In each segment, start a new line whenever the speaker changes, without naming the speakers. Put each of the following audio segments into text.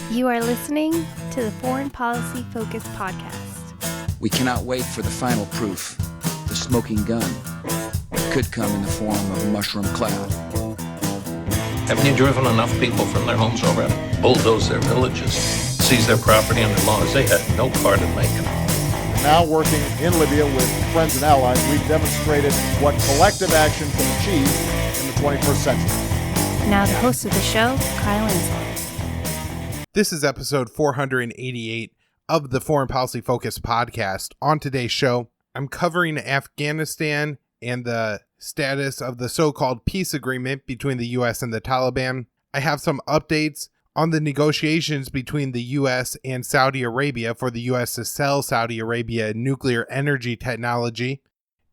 You are listening to the Foreign Policy Focus podcast.
We cannot wait for the final proof. The smoking gun could come in the form of a mushroom cloud.
Haven't you driven enough people from their homes already? Bulldoze their villages, seize their property under laws they had no part in making.
Now working in Libya with friends and allies, we've demonstrated what collective action can achieve in the 21st century.
Now the host of the show, Kyle Inslee.
This is episode 488 of the Foreign Policy Focus podcast. On today's show, I'm covering Afghanistan and the status of the so-called peace agreement between the US and the Taliban. I have some updates on the negotiations between the US and Saudi Arabia for the US to sell Saudi Arabia nuclear energy technology.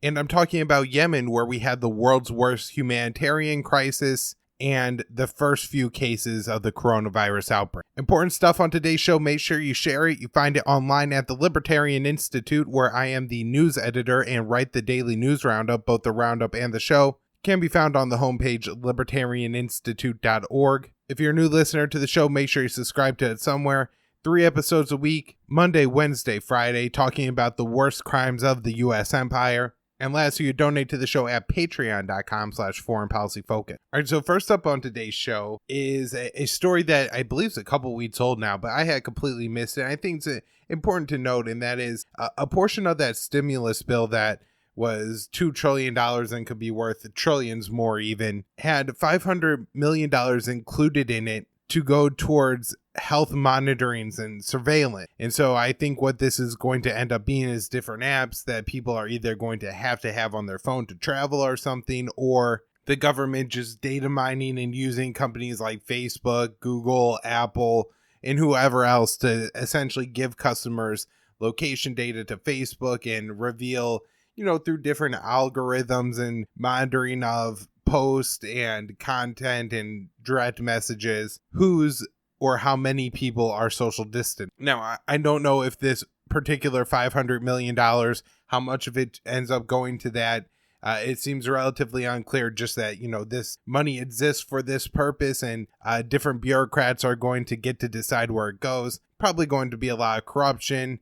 And I'm talking about Yemen, where we had the world's worst humanitarian crisis and the first few cases of the coronavirus outbreak. Important stuff on today's show. Make sure you share it. You find it online at the Libertarian Institute, where I am the news editor and write the daily news roundup. Both the roundup and the show can be found on the homepage, libertarianinstitute.org. If you're a new listener to the show, make sure you subscribe to it somewhere. 3 episodes a week, Monday, Wednesday, Friday, talking about the worst crimes of the U.S. empire. And lastly, you donate to the show at patreon.com/foreignpolicyfocus. All right, so first up on today's show is a story that I believe is a couple weeks old now, but I had completely missed it. I think it's important to note, and that is a portion of that stimulus bill that was $2 trillion and could be worth trillions more even, had $500 million included in it to go towards health monitorings and surveillance. And so I think what this is going to end up being is different apps that people are either going to have on their phone to travel or something, or the government just data mining and using companies like Facebook, Google, Apple, and whoever else to essentially give customers location data to Facebook and reveal, through different algorithms and monitoring of post and content and direct messages, who's or how many people are social distant. Now, I don't know if this particular $500 million, how much of it ends up going to that. It seems relatively unclear, just that, this money exists for this purpose, and different bureaucrats are going to get to decide where it goes. Probably going to be a lot of corruption.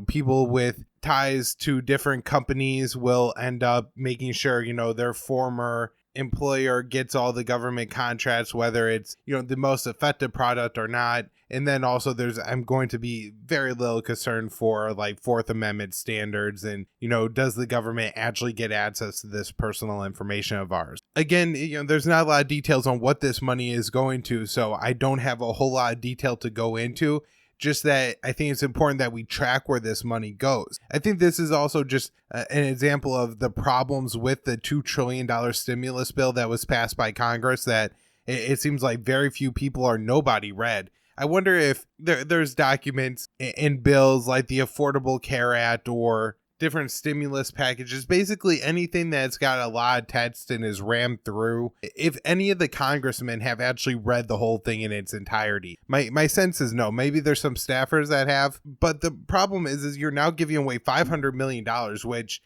People with ties to different companies will end up making sure, their former employer gets all the government contracts, whether it's, the most effective product or not. And then also I'm going to be very little concerned for like Fourth Amendment standards and, does the government actually get access to this personal information of ours? Again, there's not a lot of details on what this money is going to, so I don't have a whole lot of detail to go into. Just that I think it's important that we track where this money goes. I think this is also just an example of the problems with the $2 trillion stimulus bill that was passed by Congress, that it seems like very few people or nobody read. I wonder if there's documents in bills like the Affordable Care Act or different stimulus packages, basically anything that's got a lot of text and is rammed through, if any of the congressmen have actually read the whole thing in its entirety. My sense is no. Maybe there's some staffers that have, but the problem is you're now giving away $500 million, which,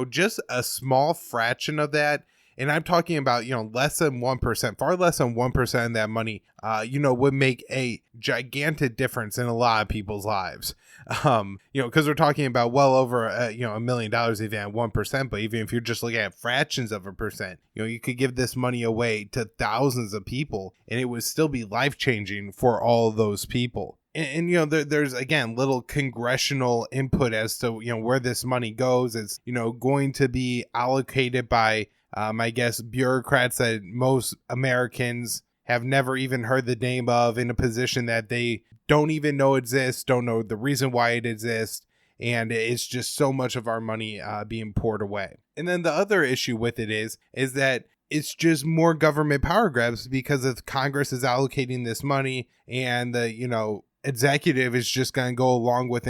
just a small fraction of that, and I'm talking about, less than 1%, far less than 1% of that money, would make a gigantic difference in a lot of people's lives. Because we're talking about well over, $1 million even at 1%, but even if you're just looking at fractions of a percent, you could give this money away to thousands of people and it would still be life-changing for all of those people. And there's, again, little congressional input as to, where this money goes. It's, going to be allocated by, I guess, bureaucrats that most Americans have never even heard the name of, in a position that they don't even know exists, don't know the reason why it exists, and it's just so much of our money being poured away. And then the other issue with it is that it's just more government power grabs, because if Congress is allocating this money and the, executive is just going to go along with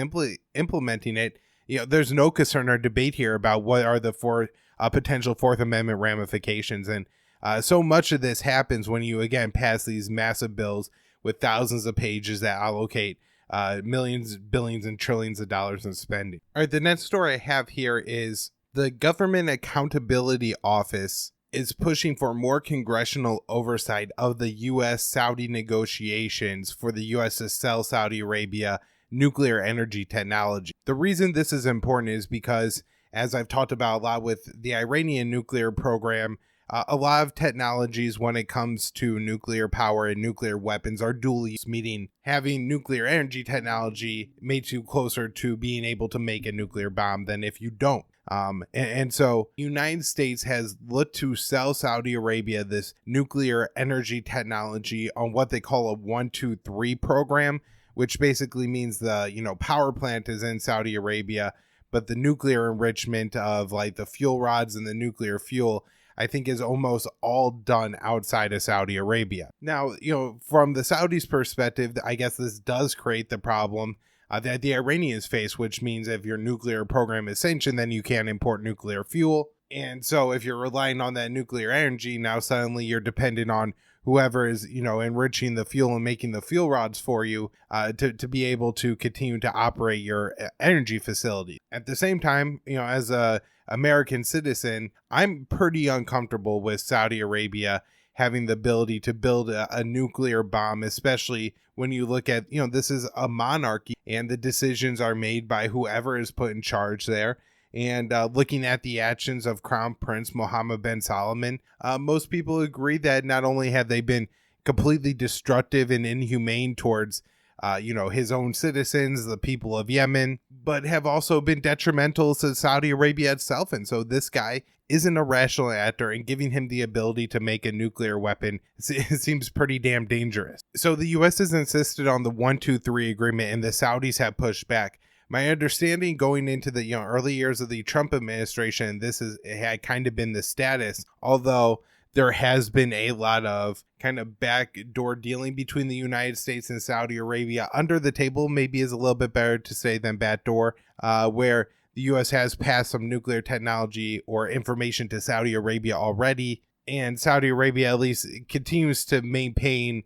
implementing it, there's no concern or debate here about what are the potential Fourth Amendment ramifications. And so much of this happens when you, again, pass these massive bills with thousands of pages that allocate millions, billions, and trillions of dollars in spending. All right, the next story I have here is the Government Accountability Office is pushing for more congressional oversight of the US-Saudi negotiations for the US to sell Saudi Arabia nuclear energy technology. The reason this is important is because, as I've talked about a lot with the Iranian nuclear program, a lot of technologies when it comes to nuclear power and nuclear weapons are dual use, meaning having nuclear energy technology makes you closer to being able to make a nuclear bomb than if you don't. And so the United States has looked to sell Saudi Arabia this nuclear energy technology on what they call a 1-2-3 program, which basically means the power plant is in Saudi Arabia, but the nuclear enrichment of like the fuel rods and the nuclear fuel, I think, is almost all done outside of Saudi Arabia. Now, from the Saudis' perspective, I guess this does create the problem that the Iranians face, which means if your nuclear program is sanctioned, then you can't import nuclear fuel. And so if you're relying on that nuclear energy, now suddenly you're dependent on whoever is, enriching the fuel and making the fuel rods for you to be able to continue to operate your energy facility. At the same time, as a American citizen, I'm pretty uncomfortable with Saudi Arabia having the ability to build a nuclear bomb, especially when you look at, this is a monarchy and the decisions are made by whoever is put in charge there. And looking at the actions of Crown Prince Mohammed bin Salman, most people agree that not only have they been completely destructive and inhumane towards his own citizens, the people of Yemen, but have also been detrimental to Saudi Arabia itself. And so this guy isn't a rational actor, and giving him the ability to make a nuclear weapon seems pretty damn dangerous. So the U.S. has insisted on the 1-2-3 agreement, and the Saudis have pushed back. My understanding going into the early years of the Trump administration, it had kind of been the status, although there has been a lot of kind of backdoor dealing between the United States and Saudi Arabia. Under the table maybe is a little bit better to say than backdoor, where the U.S. has passed some nuclear technology or information to Saudi Arabia already, and Saudi Arabia at least continues to maintain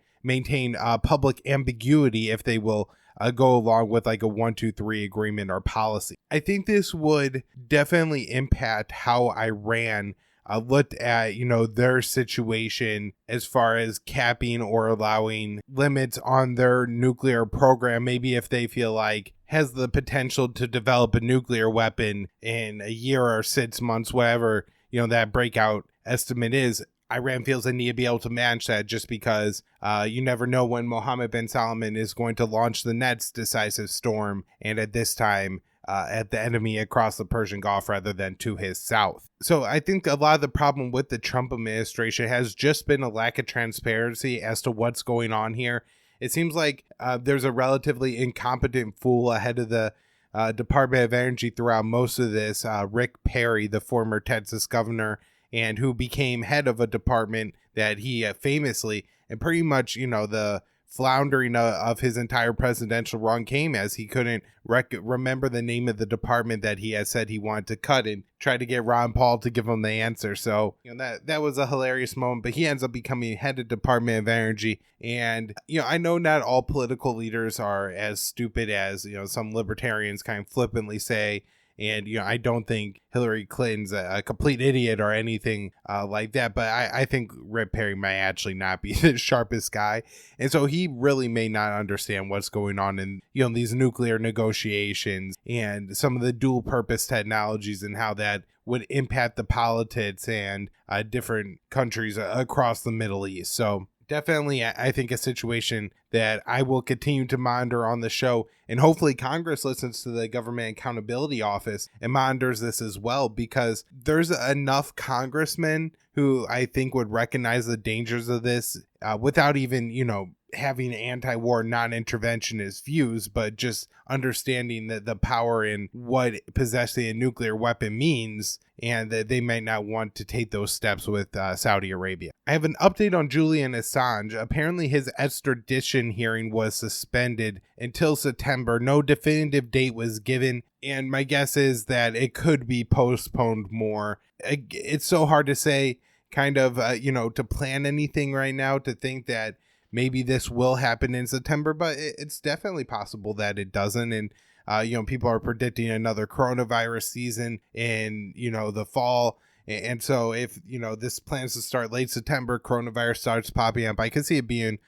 public ambiguity if they will go along with like a 1-2-3 agreement or policy. I think this would definitely impact how Iran looked at, their situation as far as capping or allowing limits on their nuclear program. Maybe if they feel like has the potential to develop a nuclear weapon in a year or 6 months, whatever, that breakout estimate is, Iran feels they need to be able to manage that, just because you never know when Mohammed bin Salman is going to launch the next decisive storm, and at this time at the enemy across the Persian Gulf rather than to his south. So I think a lot of the problem with the Trump administration has just been a lack of transparency as to what's going on here. It seems like there's a relatively incompetent fool ahead of the Department of Energy throughout most of this, Rick Perry, the former Texas governor, and who became head of a department that he famously, and pretty much, the floundering of his entire presidential run came as he couldn't remember the name of the department that he had said he wanted to cut, and tried to get Ron Paul to give him the answer. So that was a hilarious moment, but he ends up becoming head of Department of Energy. And I know not all political leaders are as stupid as some libertarians kind of flippantly say. And, I don't think Hillary Clinton's a complete idiot or anything like that. But I think Rick Perry might actually not be the sharpest guy. And so he really may not understand what's going on in, these nuclear negotiations and some of the dual purpose technologies and how that would impact the politics and different countries across the Middle East. So definitely, I think a situation that I will continue to monitor on the show, and hopefully Congress listens to the Government Accountability Office and monitors this as well, because there's enough congressmen who I think would recognize the dangers of this without even, having anti-war non-interventionist views, but just understanding that the power in what possessing a nuclear weapon means, and that they might not want to take those steps with Saudi Arabia. I have an update on Julian Assange. Apparently his extradition hearing was suspended until September. No definitive date was given, and my guess is that it could be postponed more. It's so hard to say, kind of, to plan anything right now, to think that maybe this will happen in September, but it's definitely possible that it doesn't. And, people are predicting another coronavirus season in, the fall. And so if, this plans to start late September, coronavirus starts popping up, I could see it being,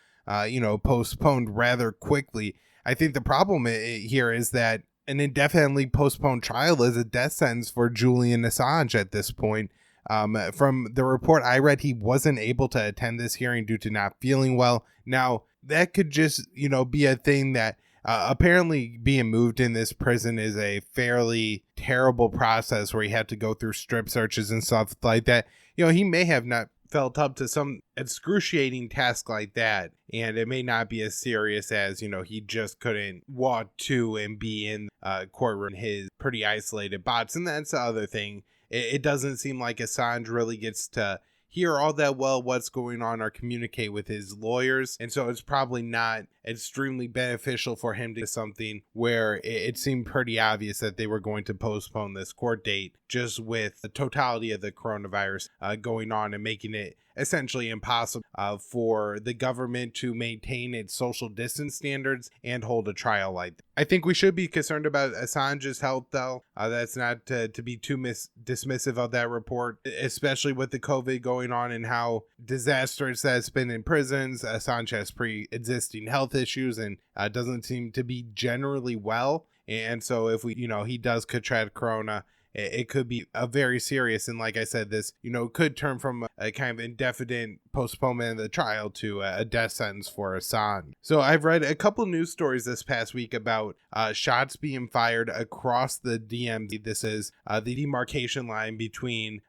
postponed rather quickly. I think the problem here is that an indefinitely postponed trial is a death sentence for Julian Assange at this point. From the report I read, he wasn't able to attend this hearing due to not feeling well. Now, that could just, be a thing that apparently being moved in this prison is a fairly terrible process where you have to go through strip searches and stuff like that. He may have not felt up to some excruciating task like that, and it may not be as serious as he just couldn't walk to and be in courtroom in his pretty isolated box. And that's the other thing, it doesn't seem like Assange really gets to hear all that well what's going on or communicate with his lawyers, and so it's probably not extremely beneficial for him to do something where it seemed pretty obvious that they were going to postpone this court date just with the totality of the coronavirus going on and making it essentially impossible for the government to maintain its social distance standards and hold a trial like that. I think we should be concerned about Assange's health, though. That's not to be too dismissive of that report, especially with the COVID going on and how disastrous that's been in prisons. Assange has pre-existing health issues and doesn't seem to be generally well. And so if he does contract corona, it could be a very serious, and like I said, this could turn from a kind of indefinite postponement of the trial to a death sentence for Assange. So I've read a couple news stories this past week about shots being fired across the DMZ. This is the demarcation line between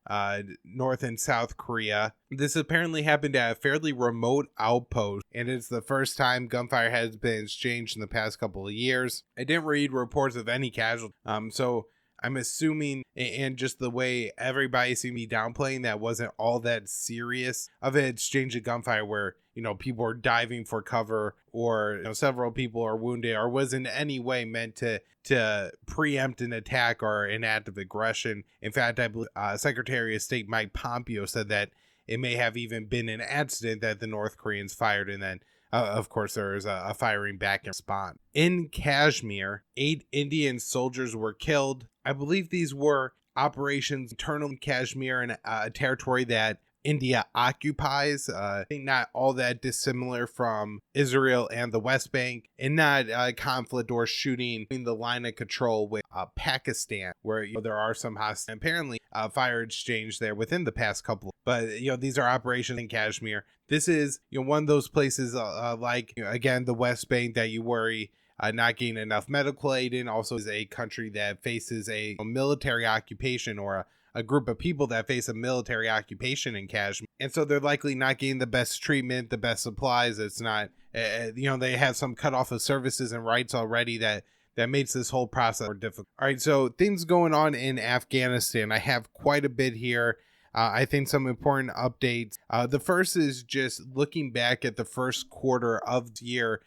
North and South Korea. This apparently happened at a fairly remote outpost, and it's the first time gunfire has been exchanged in the past couple of years. I didn't read reports of any casualties, so I'm assuming, and just the way everybody seemed to be downplaying, that wasn't all that serious of an exchange of gunfire where, people were diving for cover or, several people are wounded, or was in any way meant to preempt an attack or an act of aggression. In fact, I believe Secretary of State Mike Pompeo said that it may have even been an accident that the North Koreans fired, and then of course, there was a firing back in response. In Kashmir, 8 Indian soldiers were killed. I believe these were operations internal in Kashmir, and a territory that India occupies. I think not all that dissimilar from Israel and the West Bank, and not conflict or shooting in the line of control with Pakistan, where there are some hostile, apparently fire exchange there within the past couple. But these are operations in Kashmir. This is one of those places again, the West Bank, that you worry not getting enough medical aid in. Also is a country that faces a military occupation, or a group of people that face a military occupation in Kashmir. And so they're likely not getting the best treatment, the best supplies. It's not, they have some cutoff of services and rights already that makes this whole process more difficult. All right, so things going on in Afghanistan. I have quite a bit here. I think some important updates. The first is just looking back at the first quarter of the year.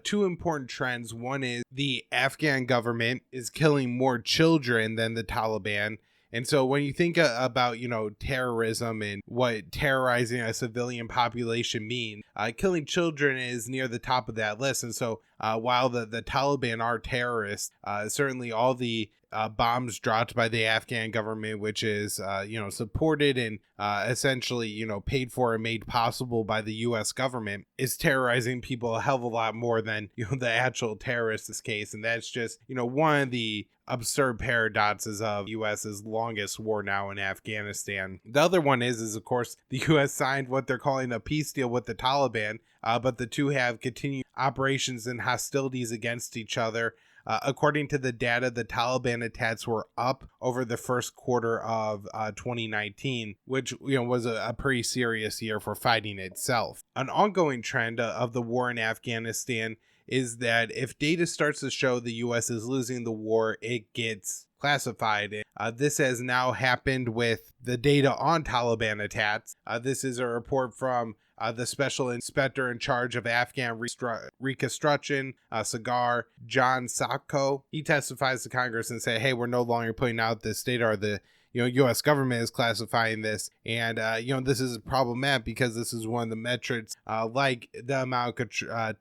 2 important trends. One is the Afghan government is killing more children than the Taliban. And so when you think about, terrorism and what terrorizing a civilian population means, killing children is near the top of that list. And so while the Taliban are terrorists, certainly all the bombs dropped by the Afghan government, which is, supported and essentially, paid for and made possible by the U.S. government, is terrorizing people a hell of a lot more than, the actual terrorist's case. And that's just, one of the absurd paradoxes of U.S.'s longest war now in Afghanistan. The other one is of course, the U.S. signed what they're calling a peace deal with the Taliban, but the two have continued operations and hostilities against each other. According to the data, the Taliban attacks were up over the first quarter of 2019, which was a pretty serious year for fighting itself. An ongoing trend of the war in Afghanistan is that if data starts to show the U.S. is losing the war, it gets classified. This has now happened with the data on Taliban attacks. This is a report from the special inspector in charge of Afghan reconstruction, Sagar John Sakko. He testifies to Congress and say, hey, we're no longer putting out this data, or the U.S. government is classifying this. And, this is problematic because this is one of the metrics, like the amount of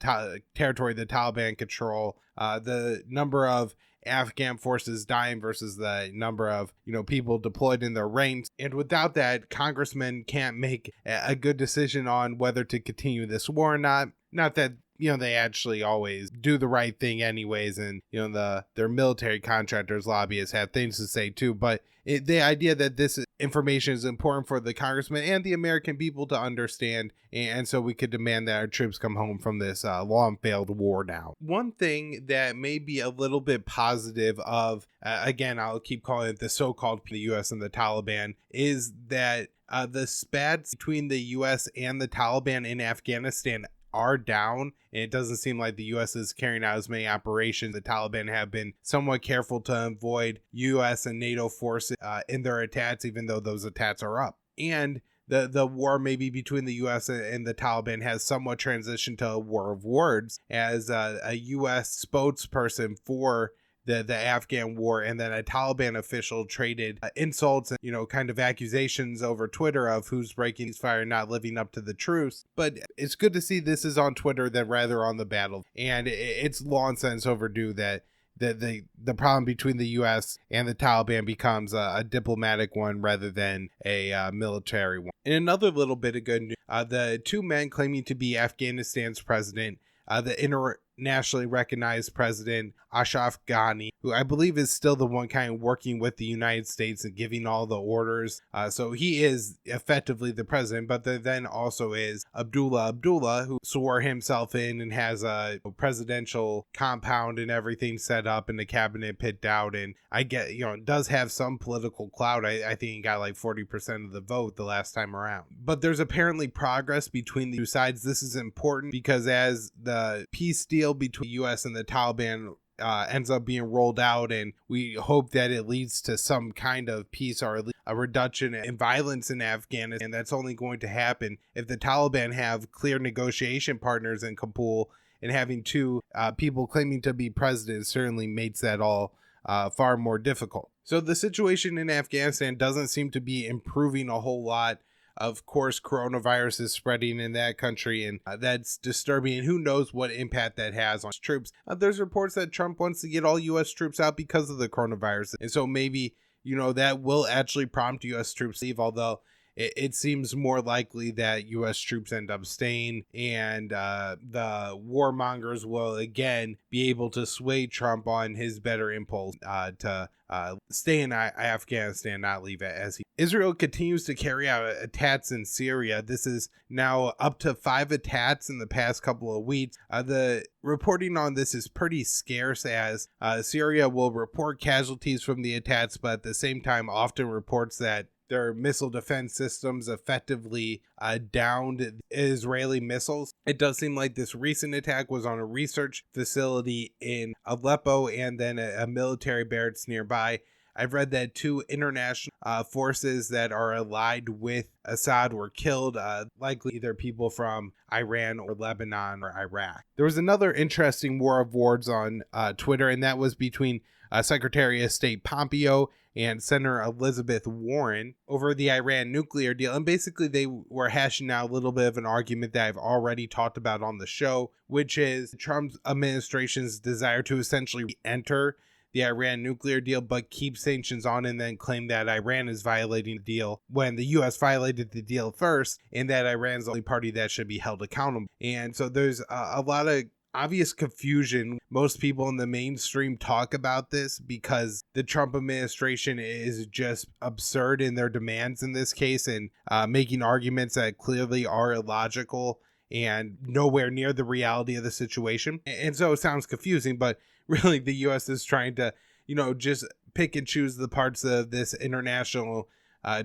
territory the Taliban control, the number of Afghan forces dying versus the number of people deployed in their ranks. And without that, congressmen can't make a good decision on whether to continue this war or not. Not that they actually always do the right thing anyways, and their military contractors, lobbyists have things to say too, but the idea that this information is important for the congressmen and the American people to understand, and so we could demand that our troops come home from this long failed war now. One thing that may be a little bit positive of, again, I'll keep calling it the so-called the US and the Taliban, is that the spats between the US and the Taliban in Afghanistan are down, and it doesn't seem like the U.S. is carrying out as many operations. The Taliban have been somewhat careful to avoid U.S. and NATO forces in their attacks, even though those attacks are up. And the war maybe between the U.S. and the Taliban has somewhat transitioned to a war of words, as a U.S. spokesperson for the Afghan war and then a Taliban official traded insults and kind of accusations over Twitter of who's breaking ceasefire and not living up to the truce. But it's good to see this is on Twitter than rather on the battle, and it's long since overdue that the problem between the U.S. and the Taliban becomes a diplomatic one rather than a military one. And another little bit of good news, the two men claiming to be Afghanistan's president, the internationally recognized president Ashraf Ghani, who I believe is still the one kind of working with the United States and giving all the orders. So he is effectively the president, but there then also is Abdullah, who swore himself in and has a presidential compound and everything set up and the cabinet picked out. And I get, does have some political clout. I think he got like 40% of the vote the last time around. But there's apparently progress between the two sides. This is important because as the peace deal between the U.S. and the Taliban ends up being rolled out, and we hope that it leads to some kind of peace or at least a reduction in violence in Afghanistan. And that's only going to happen if the Taliban have clear negotiation partners in Kabul, and having two people claiming to be president certainly makes that all far more difficult. So the situation in Afghanistan doesn't seem to be improving a whole lot. Of course, coronavirus is spreading in that country, and that's disturbing, and who knows what impact that has on troops. There's reports that Trump wants to get all U.S. troops out because of the coronavirus, and so maybe, that will actually prompt U.S. troops to leave, although it seems more likely that U.S. troops end up staying, and the warmongers will again be able to sway Trump on his better impulse to stay in Afghanistan, not leave it as he. Israel continues to carry out attacks in Syria. This is now up to 5 attacks in the past couple of weeks. The reporting on this is pretty scarce, as Syria will report casualties from the attacks, but at the same time often reports that their missile defense systems effectively downed Israeli missiles. It does seem like this recent attack was on a research facility in Aleppo and then a military barracks nearby. I've read that 2 international forces that are allied with Assad were killed, likely either people from Iran or Lebanon or Iraq. There was another interesting war of words on Twitter, and that was between Secretary of State Pompeo and Senator Elizabeth Warren over the Iran nuclear deal. And basically they were hashing out a little bit of an argument that I've already talked about on the show, which is Trump's administration's desire to essentially enter the Iran nuclear deal, but keep sanctions on, and then claim that Iran is violating the deal when the U.S. violated the deal first, and that Iran's the only party that should be held accountable. And so there's a lot of obvious confusion. Most people in the mainstream talk about this because the Trump administration is just absurd in their demands in this case, and making arguments that clearly are illogical and nowhere near the reality of the situation. And so it sounds confusing, but really the U.S. is trying to, just pick and choose the parts of this international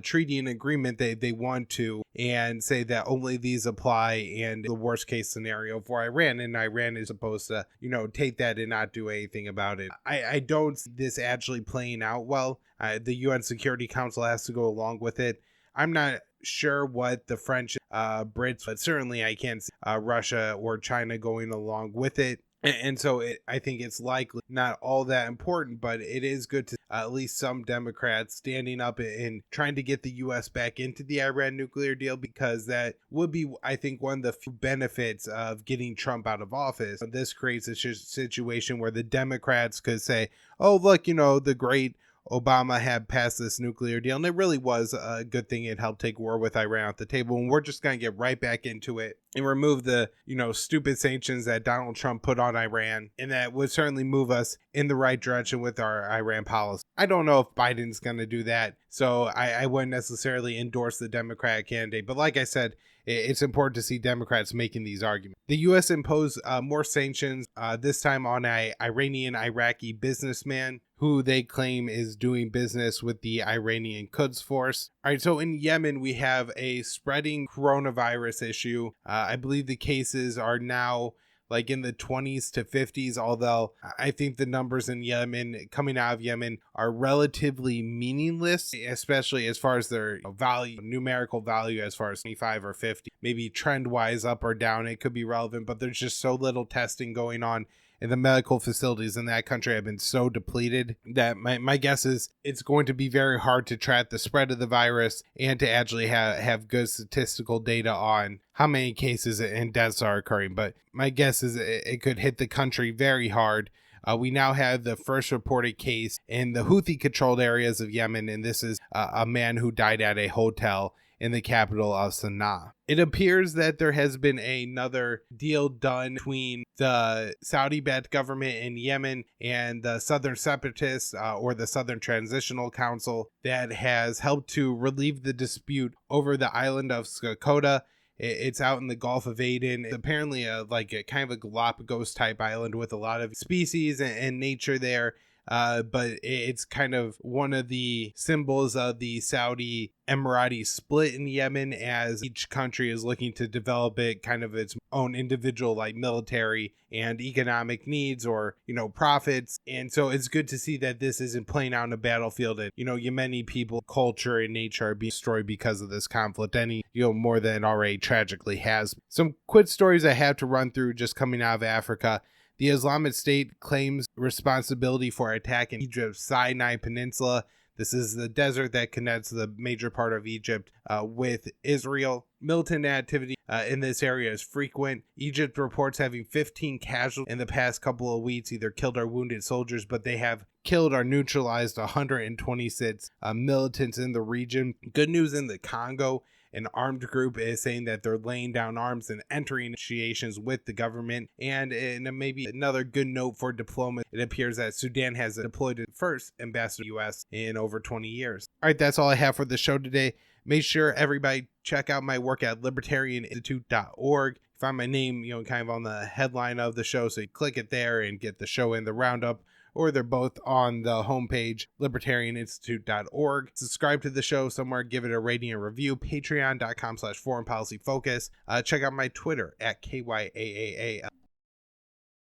treaty and agreement they want to, and say that only these apply and the worst case scenario for Iran, and Iran is supposed to, take that and not do anything about it. I don't see this actually playing out well. The UN Security Council has to go along with it. I'm not sure what the French, Brits, but certainly I can't see Russia or China going along with it. And so I think it's likely not all that important, but it is good to at least some Democrats standing up and trying to get the U.S. back into the Iran nuclear deal, because that would be, I think, one of the few benefits of getting Trump out of office. This creates a situation where the Democrats could say, oh, look, the great Obama had passed this nuclear deal, and it really was a good thing. It helped take war with Iran off the table, and we're just going to get right back into it and remove the, stupid sanctions that Donald Trump put on Iran, and that would certainly move us in the right direction with our Iran policy. I don't know if Biden's going to do that, so I wouldn't necessarily endorse the Democratic candidate, but like I said, it's important to see Democrats making these arguments. The U.S. imposed more sanctions, this time on an Iranian-Iraqi businessman who they claim is doing business with the Iranian Quds Force. All right, so in Yemen, we have a spreading coronavirus issue. I believe the cases are now like in the 20s to 50s, although I think the numbers in Yemen, coming out of Yemen, are relatively meaningless, especially as far as their value, numerical value, as far as 25 or 50, maybe trend-wise up or down, it could be relevant, but there's just so little testing going on. And the medical facilities in that country have been so depleted that my guess is it's going to be very hard to track the spread of the virus and to actually have good statistical data on how many cases and deaths are occurring. But my guess is it could hit the country very hard. We now have the first reported case in the Houthi-controlled areas of Yemen, and this is a man who died at a hotel in the capital of Sana'a. It appears that there has been another deal done between the Saudi-backed government in Yemen and the Southern Separatists, or the Southern Transitional Council, that has helped to relieve the dispute over the island of Socotra. It's out in the Gulf of Aden. It's apparently a kind of a Galapagos type island with a lot of species and nature there. But it's kind of one of the symbols of the Saudi Emirati split in Yemen, as each country is looking to develop it kind of its own individual military and economic needs, or profits. And so it's good to see that this isn't playing out on a battlefield, and Yemeni people, culture and nature are being destroyed because of this conflict, any more than it already tragically has. Some quick stories I have to run through just coming out of Africa. The Islamic State claims responsibility for attacking Egypt's Sinai Peninsula. This is the desert that connects the major part of Egypt with Israel. Militant activity in this area is frequent. Egypt reports having 15 casualties in the past couple of weeks, either killed or wounded soldiers, but they have killed or neutralized 126 militants in the region. Good news in the Congo. An armed group is saying that they're laying down arms and entering negotiations with the government. And maybe another good note for diplomacy, it appears that Sudan has deployed its first ambassador to the U.S. in over 20 years. All right, that's all I have for the show today. Make sure everybody check out my work at libertarianinstitute.org. Find my name, kind of on the headline of the show, so you click it there and get the show in the roundup. Or they're both on the homepage, libertarianinstitute.org. Subscribe to the show somewhere, give it a rating and review. Patreon.com/foreignpolicyfocus. Check out my Twitter at KYAAAL.